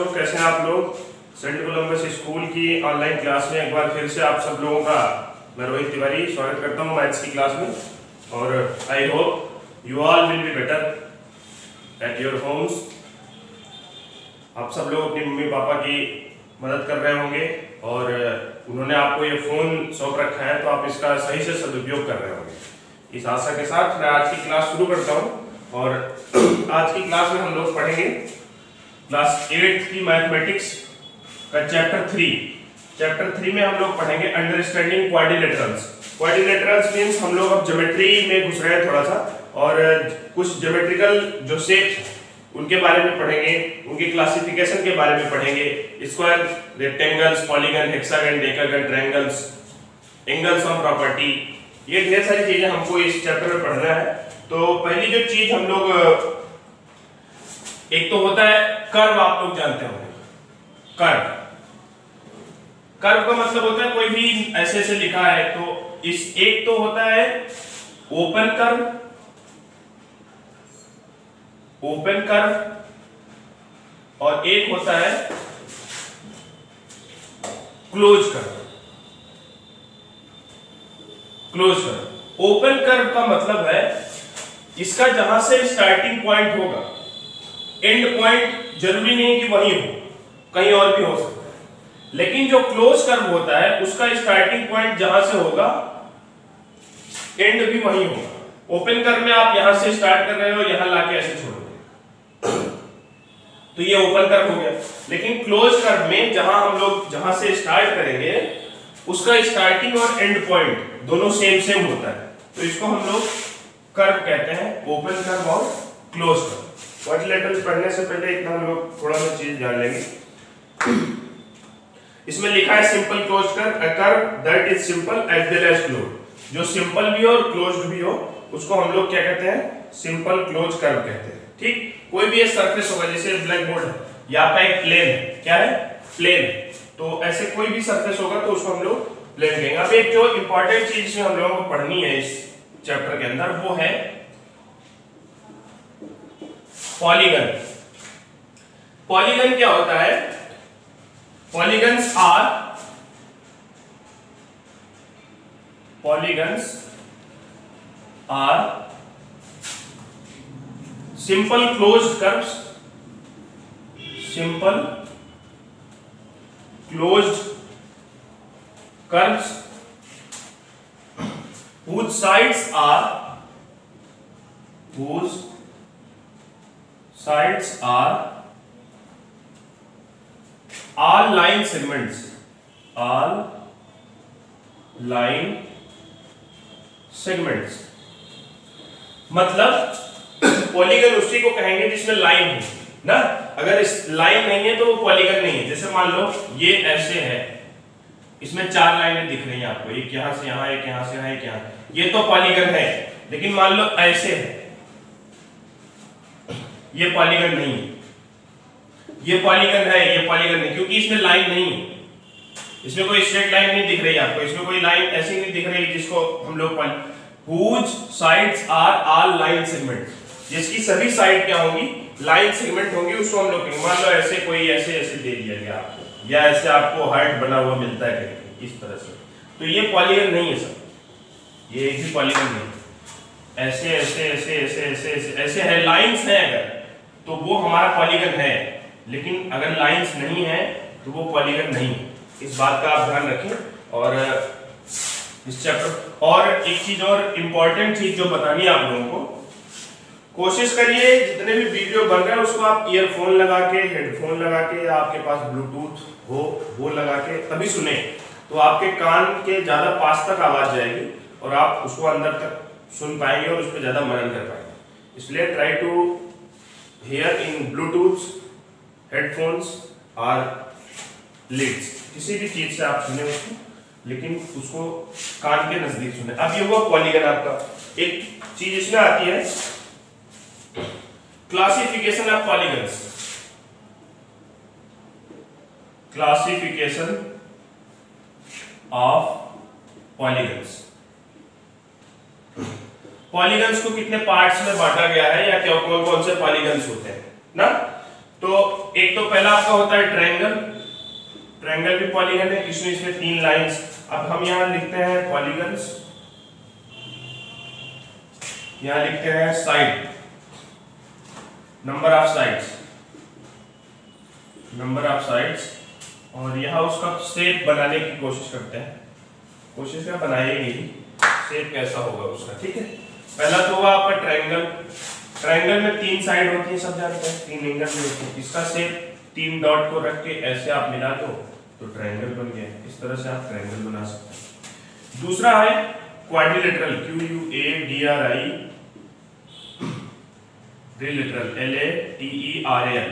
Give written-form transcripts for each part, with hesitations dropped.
बच्चों, कैसे हैं आप लोग। सेंट कोलंबस स्कूल की ऑनलाइन क्लास में एक बार फिर से आप सब लोगों का मैं रोहित तिवारी स्वागत करता हूं मैथ्स की क्लास में। और I hope you all will be better at your homes. आप सब लोग अपनी मम्मी पापा की मदद कर रहे होंगे और उन्होंने आपको ये फ़ोन सौंप रखा है, तो आप इसका सही से सदुपयोग कर रहे होंगे। इस आशा के साथ मैं आज की क्लास शुरू करता हूँ। और आज की क्लास में हम लोग पढ़ेंगे क्लास 8 की मैथमेटिक्स का चैप्टर 3। चैप्टर 3 में हम लोग पढ़ेंगे अंडरस्टैंडिंग क्वाड्रिलेटरल्स। क्वाड्रिलेटरल्स मींस हम लोग अब ज्योमेट्री में घुस रहे हैं थोड़ा सा, और कुछ ज्योमेट्रिकल जो शेप उनके बारे में पढ़ेंगे, उनकी क्लासिफिकेशन के बारे में पढ़ेंगे। Square, rectangles, polygon, hexagon, decagon, triangles, angles of property, ये ढेर सारी चीजें हमको इस चैप्टर में पढ़ना है। तो पहली जो चीज हम लोग, एक तो होता है कर्व, आप लोग जानते होंगे कर्व। कर्व का मतलब होता है कोई भी ऐसे ऐसे लिखा है, तो इस एक तो होता है ओपन कर्व, ओपन कर्व, और एक होता है close curve. Close curve, open curve का मतलब है इसका जहां से स्टार्टिंग पॉइंट होगा, एंड पॉइंट जरूरी नहीं कि वही हो, कहीं और भी हो सकता है। लेकिन जो क्लोज कर्व होता है उसका स्टार्टिंग पॉइंट जहां से होगा, एंड भी वही होगा। ओपन कर्व में आप यहां से स्टार्ट कर रहे हो, यहां लाके ऐसे छोड़ोगे, तो ये ओपन कर्व हो गया। लेकिन क्लोज कर्व में जहां से स्टार्ट करेंगे उसका स्टार्टिंग और एंड पॉइंट दोनों सेम होता है, तो इसको हम लोग कर्व कहते हैं, ओपन कर्व और क्लोज कर्व। क्वाड्रिलेटरल्स पढ़ने से पहले इतना हम लोग थोड़ा सा चीज जान लेंगे। इसमें लिखा है simple close curve, a curve that is simple as well as close. जो सिंपल भी हो और क्लोज्ड भी हो उसको हम लोग क्या कहते हैं, सिंपल क्लोज कर्व कहते हैं। ठीक, कोई भी एक सरफेस होगा, जैसे ब्लैक बोर्ड है या आपका एक प्लेन है, क्या है, प्लेन, तो ऐसे कोई भी सरफेस होगा तो उसको हम लोग प्लेन कहेंगे। अब एक जो इंपॉर्टेंट चीज हम लोगों को पढ़नी है इस चैप्टर के अंदर, वो है पॉलीगन। पॉलीगन क्या होता है? Polygons are simple closed curves, simple closed curves whose sides are all line segments, all line segments। मतलब पॉलीगन उसी को कहेंगे जिसमें लाइन है ना। अगर इस लाइन नहीं है तो वो पॉलीगन नहीं है। जैसे मान लो ये ऐसे है, इसमें 4 लाइनें दिख रही हैं आपको, एक यहां से यहां, एक यहां से यहां, एक यहां, ये तो पॉलीगन है। लेकिन मान लो ऐसे है, ये पॉलीगन नहीं है, ये पॉलीगन है, ये पॉलीगन नहीं, क्योंकि इसमें लाइन नहीं है, इसमें कोई स्ट्रेट लाइन नहीं दिख रही है आपको, इसमें कोई लाइन ऐसी नहीं दिख रही जिसको हम लोग whose sides are all line segments, जिसकी सभी साइड क्या होंगी, लाइन सेगमेंट होंगी, उसको हम लोग मान लो ऐसे कोई ऐसे ऐसे दे दिया गया आपको, या ऐसे आपको हार्ट बना हुआ मिलता है कहीं इस तरह से, तो ये पॉलीगन नहीं है सर, ये एक भी पॉलीगन नहीं है। ऐसे ऐसे ऐसे ऐसे ऐसे ऐसे ऐसे है, लाइंस है अगर, तो वो हमारा पॉलीगन है। लेकिन अगर लाइंस नहीं है तो वो पॉलीगन नहीं है। इस बात का आप ध्यान रखें। और इस चैप्टर, और एक चीज और इम्पोर्टेंट चीज जो बतानी है आप लोगों को, कोशिश करिए जितने भी वीडियो बन रहे हैं उसको आप ईयरफोन लगा के, हेडफोन लगा के, या आपके पास ब्लूटूथ हो वो लगा के तभी सुने, तो आपके कान के ज्यादा पास तक आवाज जाएगी और आप उसको अंदर तक सुन पाएंगे और उस पर ज्यादा मनन कर पाएंगे। इसलिए try to hear in Bluetooth, headphones और लीड्स, किसी भी चीज से आप सुने उसको, लेकिन उसको कान के नजदीक सुने। अब ये हुआ पॉलीगन आपका। एक चीज इसमें आती है classification of polygons, classification of polygons. Polygons को कितने पार्ट्स में बांटा गया है, या क्या कौन कौन से पॉलीगन्स होते हैं ना। तो एक तो पहला आपका होता है ट्रायंगल, ट्रायंगल भी पॉलीगन है, इसमें 3 लाइंस। अब हम यहाँ लिखते हैं पॉलीगन्स, यहाँ लिखते हैं side, number of sides, number of sides, और यहाँ उसका शेप बनाने की कोशिश करते हैं, कोशिश क्या बनाएगी, शेप कैसा होगा उसका, ठीक है। पहला तो हुआ आपका ट्रायंगल, ट्रायंगल में 3 साइड होती है, सब जानते हैं, 3 एंगल भी होते हैं। इसका शेप 3 डॉट को रख के ऐसे आप मिला दो तो ट्रायंगल बन गया। इस तरह से आप ट्रायंगल बना सकते हैं। दूसरा है क्वाड्रिलेटरल, QUADRI, ट्रिलेटरल, LATERAL,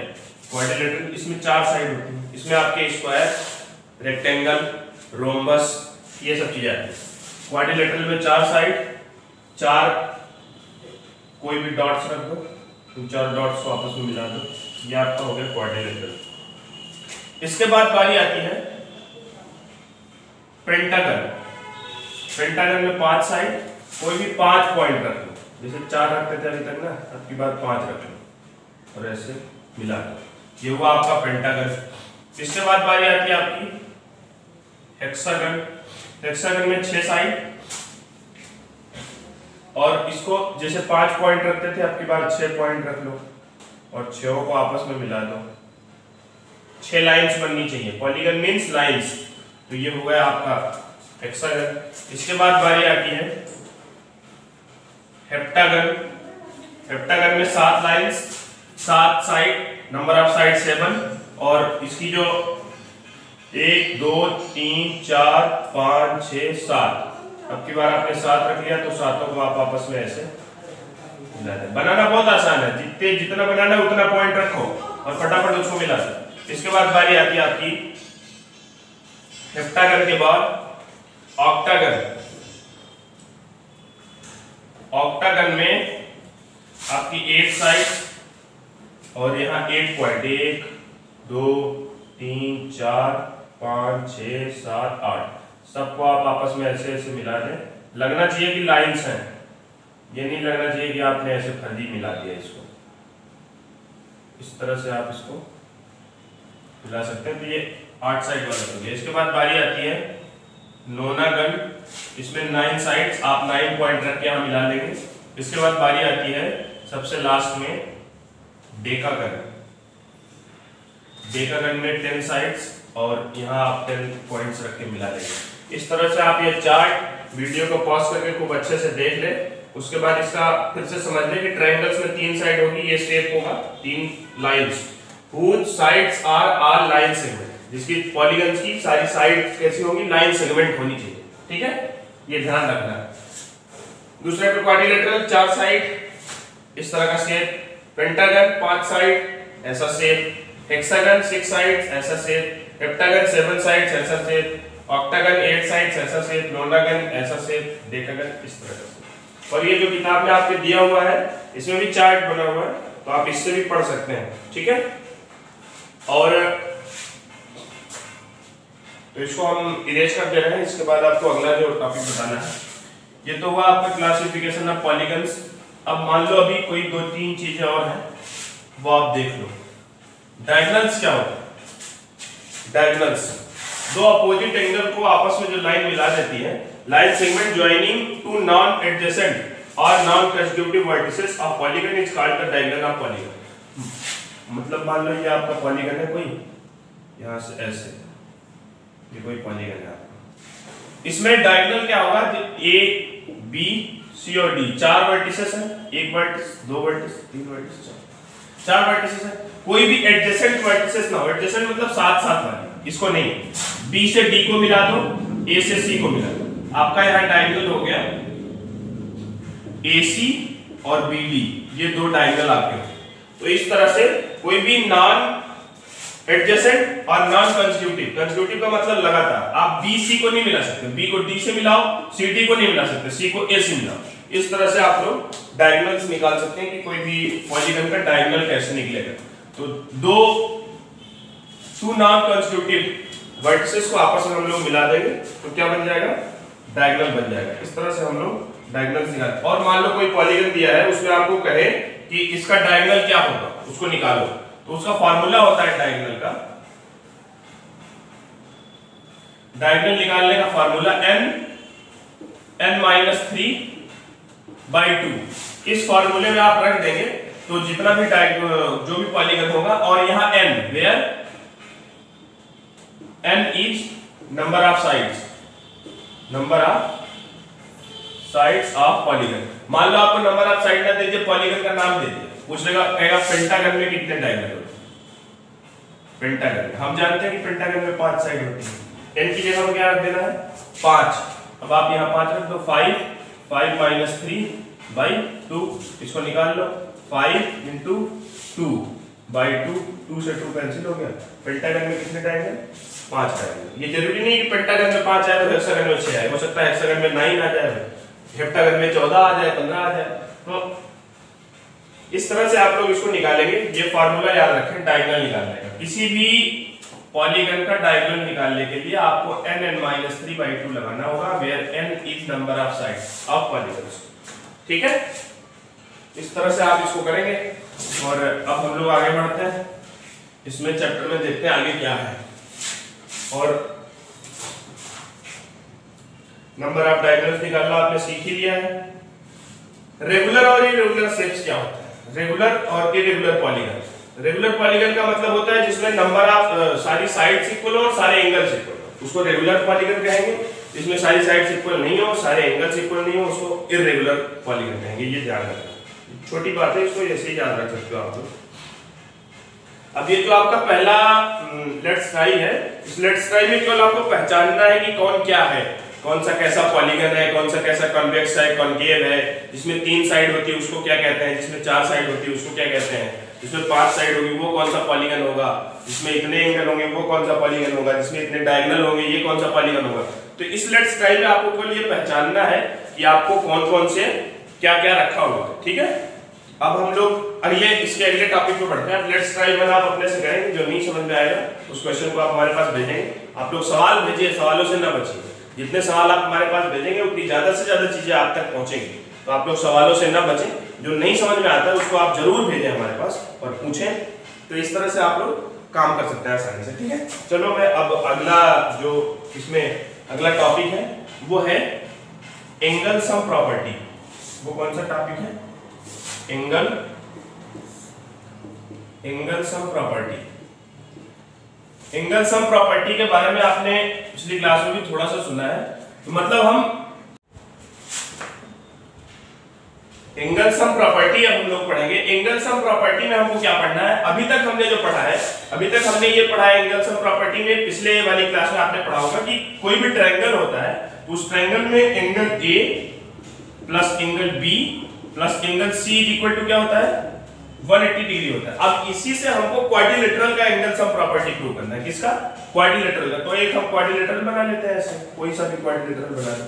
क्वाड्रिलेटरल। इसमें 4 साइड होती हैं, इसमें आपके स्क्वायर, रेक्टेंगल, रोम्बस, ये सब चीजें आती हैं। क्वाड्रिलेटरल में 4 साइड, 4 कोई भी डॉट्स रख दो, तो 4 डॉट्स को आपस में मिला दो, ये आपका हो गया क्वाड्रिलेटरल। इसके बाद बारी आती है पेंटागन, पेंटागन में 5 साइड, कोई भी 5 पॉइंट रख लो, जैसे 4 रखते थे अभी तक ना, अब की बार 5 रख लो और ऐसे मिला दो, ये हुआ आपका पेंटागन। इसके बाद बारी आती है आपकी हेक्सागन, हेक्सागन में 6 साइड, और इसको जैसे 5 पॉइंट रखते थे, आपकी बार 6 पॉइंट रख लो और 6 को आपस में मिला दो, 6 लाइंस बननी चाहिए। पॉलीगन मींस लाइंस, तो ये हो गया आपका हेक्सागन। इसके बाद बारी आती है हेप्टागन, हेप्टागन में 7 lines, 7 side, number of side 7, और इसकी जो 1 2 3 4 5 6 7, अब की बार आपने 7 रख लिया तो 7 को आप आपस में ऐसे मिला दें। बनाना बहुत आसान है, जितना बनाना है उतना पॉइंट रखो और फटाफट उसको मिला दो। इसके बाद बारी आती है आपकी हेप्टागन के बाद ऑक्टागन, ऑक्टागन में आपकी 8 साइड और यहाँ 8 पॉइंट, 1 2 3 4 5 6 7 8, सबको आप आपस में ऐसे ऐसे मिला दें। लगना चाहिए कि लाइंस हैं, ये नहीं लगना चाहिए कि आपने ऐसे फर्जी मिला दिया इसको। इस तरह से आप इसको मिला सकते हैं, तो ये 8 साइड वाला हो गया। इसके बाद बारी आती है नोनागन, इसमें 9 साइड्स, आप 9 पॉइंट रख के यहाँ मिला लेंगे। इसके बाद बारी आती है सबसे लास्ट में डेकागन, डेकागन में 10 साइड्स और यहाँ आप 10 पॉइंट्स रख के मिला लेंगे। इस तरह से आप ये चार्ट वीडियो को पॉज करके खूब अच्छे से देख ले। उसके बाद इसका फिर से समझ ले कि ट्रायंगल्स में 3 साइड होगी, ये शेप होगा 3 lines, whose sides are all line segment, जिसकी पॉलीगन्स की सारी साइड कैसी होगी, लाइन सेगमेंट होनी चाहिए, ठीक है, ये ध्यान रखना। दूसरे पे क्वाड्रिलेटरल 4 साइड इस तरह का शेप, पेंटागन 5 साइड ऐसा शेप, हेक्सागन 6 साइड्स ऐसा शेप, हेप्टागन 7 साइड्स ऐसा शेप, ऑक्टागन 8 साइड्स ऐसा शेप, नोनागन ऐसा शेप, डेकागन इस तरह का शेप। और ये जो किताब में आपके दिया हुआ है इसमें भी चार्ट बना हुआ है, तो आप इससे भी पढ़ सकते हैं, ठीक है। और तो इसको हम इरेज कर दे रहे हैं। इसके बाद आपको अगला जो टॉपिक बताना है, ये तो हुआ आपका क्लासिफिकेशन ऑफ पॉलीगन्स। अब मान लो अभी कोई 2-3 चीजें और हैं, वो आप देख लो। डायगोनल्स क्या होता है? डायगोनल्स दो अपोजिट एंगल को आपस में जो लाइन मिला देती है, line segment joining two non adjacent और non consecutive vertices of polygon is called the diagonal of polygon. मतलब मान लो ये आपका पॉलीगन है कोई, यहां से ऐसे ये कोई पॉलीगन है आपका, इसमें डायगोनल क्या होगा, ए बी सी और डी 4 वर्टिसेस हैं, 1 वर्टिस 2 वर्टिस 3 वर्टिस 4 वर्टिसेस हैं। कोई भी एडजेसेंट वर्टिसेस ना हो, एडजेसेंट मतलब साथ साथ वाले, इसको नहीं, बी से डी को मिला दो, ए से सी को मिला दो, आपका यहां डायगोनल हो गया AC और BD, ये 2 डायगोनल आपके हो। तो इस तरह से कोई भी नॉन एडजेसेंट और नॉन कंसेक्यूटिव, कंसेक्यूटिव का मतलब लगातार, आप BC को नहीं मिला सकते, B को D से मिलाओ, CD को नहीं मिला सकते, C को A से मिलाओ। इस तरह से आप लोग डायगोनल्स निकाल सकते हैं कि कोई भी पॉलीगन का डायगोनल कैसे निकलेगा। तो 2 नॉन कंसेक्यूटिव वर्टिसेस को आपस में हम लोग मिला देंगे तो क्या बन जाएगा, डायगोनल बन जाएगा। इस तरह से हम लोग डायगोनल्स निकालते। और मान लो कोई पॉलीगन दिया है, उसमें आपको कहे कि इसका डायगोनल क्या होगा, उसको निकालो, तो उसका फार्मूला होता है डायगोनल का, डायगोनल निकालने का फार्मूला n-3/2। इस फार्मूले में आप रख देंगे तो जितना भी जो भी पॉलीगन होगा, और यहां n where n is number of sides of polygon. मान लो आपको नंबर ऑफ साइड ना दे दिए, पॉलीगन का नाम दे दिया, पूछेगा कहेगा पेंटागन में कितने डायगोनल होते हैं। पेंटागन हम जानते हैं कि पेंटागन में 5 साइड होती है, n की जगह में क्या रख देना है 5। अब आप यहाँ 5 रख दो, 5 - 3/2, इसको निकाल लो, 5 × 2/2, 2 से 2 कैंसिल हो गया। पेंटागन में कितने डायगोनल 5 डायगोनल। ये जरूरी नहीं कि पेंटागन में 5 आए तो हेक्सागन में 6 आए, हो सकता है हेक्सागन में 9 आ जाए, हेप्टागन में 14 आ जाए, 15 आ जाए। तो इस तरह से आप लोग इसको निकालेंगे। ये फार्मूला याद रखें डायगोनल निकालने का। किसी भी पॉलीगन का डायगोनल निकालने के लिए आपको n-3/2 लगाना होगा, where n is number of sides of polygons. ठीक है, इस तरह से आप इसको करेंगे। और अब हम लोग आगे बढ़ते हैं, इसमें चैप्टर में देखते हैं आगे क्या है। और नंबर ऑफ डायगोनल्स निकालना आपने सीख ही लिया है। रेगुलर और इरेगुलर शेप्स क्या होता है? रेगुलर और इरेगुलर पॉलीगन। रेगुलर पॉलीगन का मतलब होता है जिसमें नंबर ऑफ सारी साइड्स इक्वल हो और सारे एंगल्स इक्वल हो, उसको रेगुलर पॉलीगन कहेंगे। जिसमें सारी साइड्स इक्वल नहीं हो, सारे एंगल्स इक्वल नहीं हो, उसको इरेगुलर पॉलीगन कहेंगे। ये ध्यान रखना, छोटी बात है, इसको ऐसे ही याद रख सकते हो आप लोग। अब ये जो आपका पहला लेट्स ट्राई है, इस लेट्स ट्राई में केवल आपको पहचानना है कि कौन क्या है, कौन सा कैसा पॉलीगन है, कौन सा कैसा कॉन्वेक्स है, कॉन्केव है, जिसमें 3 साइड होती है उसको क्या कहते हैं, जिसमें 4 साइड होती है उसको क्या कहते हैं, जिसमें 5 साइड होगी वो कौन सा पॉलीगन होगा, जिसमें इतने एंगल होंगे वो कौन सा पॉलीगन होगा, जिसमें इतने डायगोनल होंगे ये कौन सा पॉलीगन होगा। तो इस लेट्स ट्राई में आपको केवल ये पहचानना है कि आपको कौन-कौन से क्या-क्या रखा हुआ है। ठीक है, अब हम लोग इसके अगले टॉपिक पे बढ़ते हैं। लेट्स ट्राई वन आप अपने से करेंगे, जो नहीं समझ में आएगा उस क्वेश्चन को आप हमारे पास भेजेंगे। आप लोग सवाल भेजिए, सवालों से ना बचिए। जितने सवाल आप हमारे पास भेजेंगे उतनी ज्यादा से ज्यादा चीजें आप तक पहुंचेंगी। तो आप लोग सवालों से ना बचें, जो नहीं समझ में आता है उसको आप जरूर भेजें हमारे पास और पूछें। तो इस तरह से आप लोग काम कर सकते हैं आसानी से। ठीक है, चलो मैं अब अगला जो इसमें अगला टॉपिक है वो है एंगल सम प्रॉपर्टी। वो कौन सा टॉपिक है? Angle sum property. Angle sum property के बारे में आपने पिछली क्लास में भी थोड़ा सा सुना है। तो मतलब हम एंगल सम प्रॉपर्टी अब हम लोग पढ़ेंगे। एंगल सम प्रॉपर्टी में हमको क्या पढ़ना है? अभी तक हमने जो पढ़ा है, अभी तक हमने ये पढ़ा है एंगल सम प्रॉपर्टी में। पिछले वाली क्लास में आपने पढ़ा होगा कि कोई भी ट्रायंगल होता है, उस ट्रायंगल में angle A plus angle B plus angle C equal to क्या होता है? 180 डिग्री होता है। अब इसी से हमको क्वाड्रिलेटरल का एंगल सम प्रॉपर्टी प्रूव करना है। किसका? क्वाड्रिलेटरल का। तो एक हम क्वाड्रिलेटरल बना लेते हैं, ऐसे कोई सा भी क्वाड्रिलेटरल बना लो।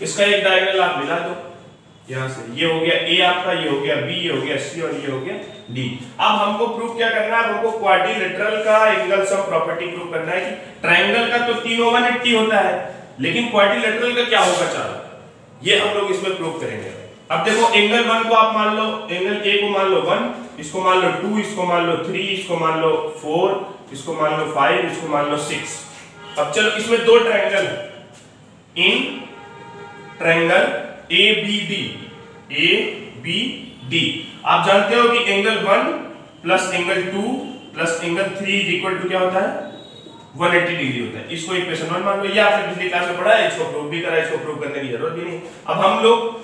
इसका एक डायगोनल आप मिला दो यहां से, ये हो गया ए आपका, ये हो गया बी, ये हो गया सी और ये हो गया डी। अब हमको प्रूव क्या करना है? हमको क्वाड्रिलेटरल का एंगल सम प्रॉपर्टी प्रूव करना है कि ट्रायंगल का तो तीनों 180 होता है, लेकिन क्वाड्रिलेटरल का क्या होगा चारों, ये हम लोग इसमें प्रूव करेंगे। अब देखो एंगल 1 को आप मान लो, एंगल ए को मान लो 1, इसको मान लो 2, इसको मान लो 3, इसको मान लो 4, इसको मान लो 5, इसको मान लो 6। अब चलो इसमें दो ट्रायंगल है, इन ट्रायंगल ABD। आप जानते हो कि angle 1 plus angle 2 plus angle 3 is equal to क्या होता है? 180 डिग्री होता है। इसको इक्वेशन 1 मान लो, ये आपने पिछली क्लास में पढ़ा है, इसको प्रूव भी करा, इसको प्रूव करने की जरूरत भी नहीं। अब हम लोग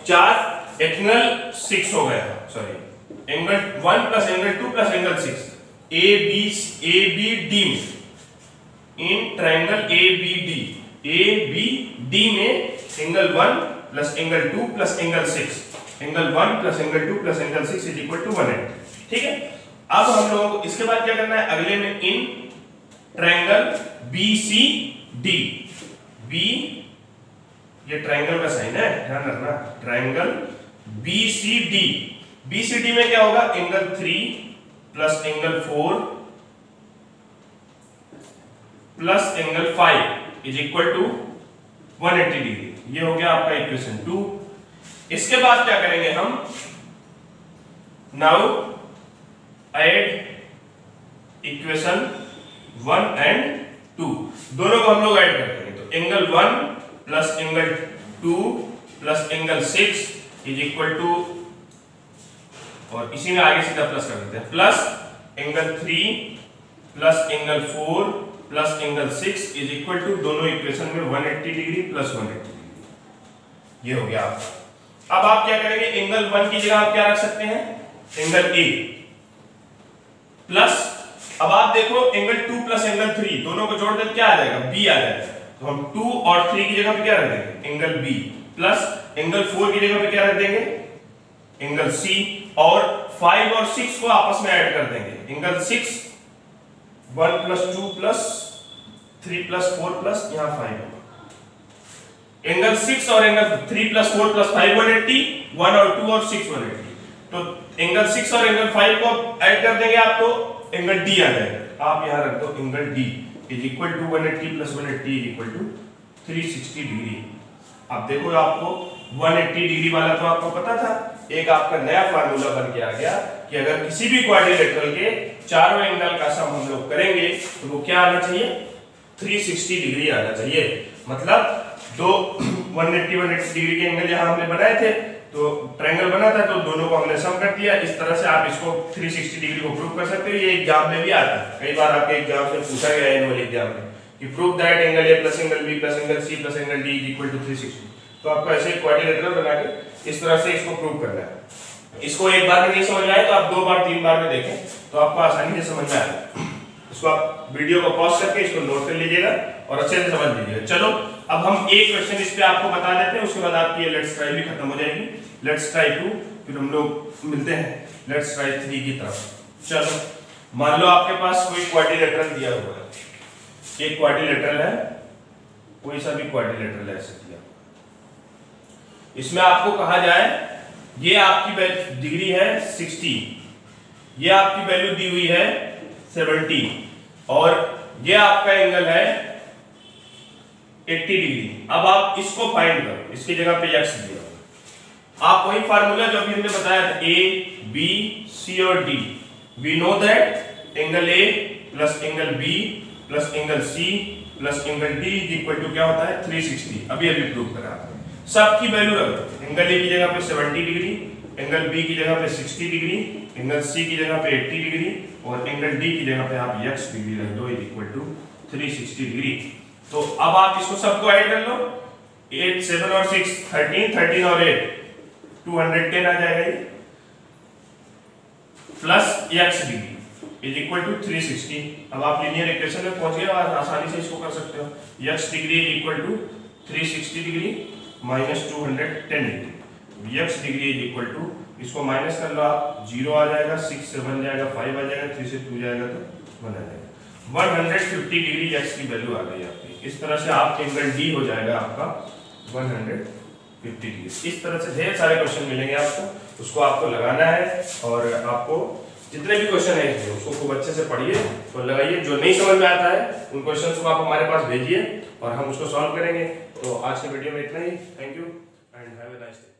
4 एंगल 6 हो गया, sorry angle 1 plus angle 2 plus angle 6 ABD में, इन ट्रायंगल ABD में angle 1 plus angle 2 plus angle 6, angle 1 plus angle 2 plus angle 6 is equal to 180। ठीक है, अब हम लोगों को इसके बाद क्या करना है? अगले में इन ट्रायंगल BCD, बी ये ट्रायंगल का साइन है, ध्यान रखना, ट्रायंगल BCD में क्या होगा? Angle 3 plus angle 4 plus angle 5 is equal to 180 degree. ये हो गया आपका इक्वेशन 2। इसके बाद क्या करेंगे हम? नाउ ऐड इक्वेशन 1 एंड 2 दोनों को हम लोग ऐड करते हैं। तो angle 1 plus angle 2 plus angle 6 is equal to, और इसी में आगे सीधा प्लस कर देते हैं, plus angle 3 plus angle 4 plus angle 6 is equal to, दोनों इक्वेशन में 180 डिग्री प्लस 180 डिग्री। ये हो गया आपका। अब आप क्या करेंगे, एंगल 1 की जगह आप क्या रख सकते हैं, एंगल ए प्लस, अब आप देखो एंगल 2 प्लस एंगल 3 दोनों को जोड़ दें क्या आ जाएगा, बी आ जाएगा। तो हम 2 और 3 की जगह पे क्या रख देंगे, एंगल बी, प्लस एंगल 4 की जगह पे क्या रख देंगे, एंगल सी, और 5 और 6 को आपस में ऐड कर देंगे, angle 6 1 plus 2 plus 3 plus 4 plus यहाँ 5 होगा। एंगल 6 और एंगल 3 प्लस 4 प्लस 5 180, 1 और 2 और 6 180। तो एंगल 6 और एंगल 5 को ऐड कर देंगे आप, तो एंगल डी आ जाएगा। आप यहाँ रख दो angle D is equal to 180 plus 180 is equal to 360 degree. अब देखो आपको 180 डिग्री वाला तो आपको पता था, एक आपका नया फार्मूला बन के आ गया कि अगर किसी भी क्वाड्रिलेटरल के चारों एंगल का सम हम लोग करेंगे तो वो क्या आना चाहिए, 360 डिग्री आना चाहिए। मतलब दो 180 डिग्री के एंगल यहाँ हमने बनाए थे, तो ट्रायंगल बना था, तो दोनों को हमने सम कर दिया। इस तरह से आप इसको 360 डिग्री को प्रूव कर सकते हो। ये एग्जाम में भी आता है, कई बार आपके एग्जाम से पूछा गया है एनुअल एग्जाम में कि prove that angle A plus angle B plus angle C plus angle D is equal to 360। तो आपको ऐसे क्वाड्रिलेटरल बना के इस तरह से इसको प्रूव करना है। इसको एक बार में नहीं समझ में आए तो आप 2 बार 3 बार में देखें तो आपको आसानी से समझ में आएगा। इसको आप वीडियो को पॉज करके इसको नोट कर लीजिएगा और अच्छे से समझ लीजिएगा। चलो अब हम एक क्वेश्चन इस पे आपको बता देते हैं, उसके बाद आपकी ये लेट्स ट्राई भी खत्म हो जाएगी। लेट्स ट्राई 2, फिर हम लोग मिलते हैं लेट्स ट्राई 3 की तरफ। चलो मान लो आपके पास कोई क्वाड्रिलेटरल दिया हुआ है, एक क्वाड्रिलेटरल है, कोई सा भी क्वाड्रिलेटरल है ऐसे दिया। इसमें आपको कहा जाए ये आपकी डिग्री है 60, ये आपकी वैल्यू दी हुई है 70 और ये आपका एंगल है 80 डिग्री। अब आप इसको फाइंड करो, इसकी जगह पे x दिया, आप वही फार्मूला जो अभी हमने बताया था, a b c और d, we know that angle a plus angle b plus angle c plus angle d is equal to क्या होता है 360। अभी प्रूव करा आपने। सबकी वैल्यू रखो, एंगल a की जगह पे 70 डिग्री, एंगल b की जगह पे 60 डिग्री, एंगल c की जगह पे 80 डिग्री और एंगल d की जगह पे आप x डिग्री रख दो इज इक्वल टू 360 डिग्री। तो अब आप इसको सबको ऐड कर लो, 8 7 और 6 13, 13 और 8 210 आ जाएगा ये, plus x degree is equal to 360। अब आप लीनियर इक्वेशन में पहुंच गए और आसानी से इसको कर सकते हो। x degree is equal to 360 degree minus 210 degree, x degree is equal to, इसको माइनस कर लो आप, 0 आ जाएगा, 6 से 1 जाएगा, 5 आ जाएगा, 3 से 2 जाएगा तो 1 आ जाएगा। 150 डिग्री x की वैल्यू आ गई आपकी। इस तरह से आप एंगल d हो जाएगा आपका 150 डिग्री। इस तरह से ढेर सारे क्वेश्चन मिलेंगे आपको, उसको आपको लगाना है और आपको जितने भी क्वेश्चन है इसमें उसको खूब अच्छे से पढ़िए और लगाइए। जो नहीं समझ में आता है उन क्वेश्चंस को आप हमारे पास भेजिए और हम उसको सॉल्व करेंगे। तो आज के वीडियो में इतना ही। Thank you and have a nice day.